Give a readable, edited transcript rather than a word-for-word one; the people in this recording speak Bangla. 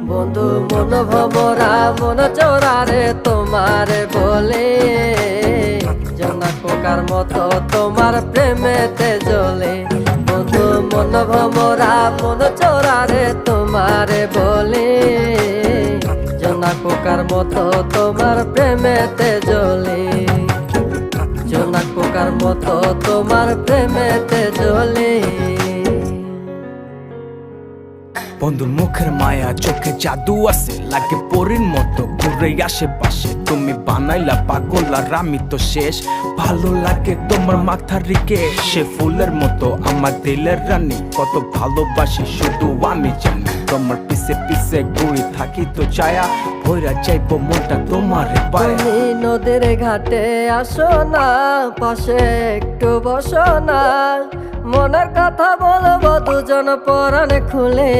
বন্ধু মন ভমরা মন চোরারে তোমারে বলে, জোনাক পোকার মতো তোমার প্রেমেতে জ্বলে। বন্ধু মন ভমরা মন চোরারে তোমারে বলে, জোনাক পোকার মতো তোমার প্রেমেতে জ্বলে। জোনাক পোকার মতো তোমার প্রেমেতে জ্বলে। বন্ধুর মুখের মায়া চোখে জাদু আছে, লাগে পরীর মতো ঘুরে আশেপাশে। তুমি বানাইলা পাগল আর আমি তো শেষ। ভালো লাগে তোমার মাথার রিকে, সে ফুলের মতো আমার দিলের রানী। কত ভালোবাসি শুধু আমি জানি, তোমার পিছে পিছে ঘুরি থাকি তো ছায়া। ভৈরা যাইব মনটা তোমার পায়ে। তুমি নদীর ঘাটে আসো না, পাশে একটু বসো না, মনের কথা বলবো দুজন পরাণ খুলে।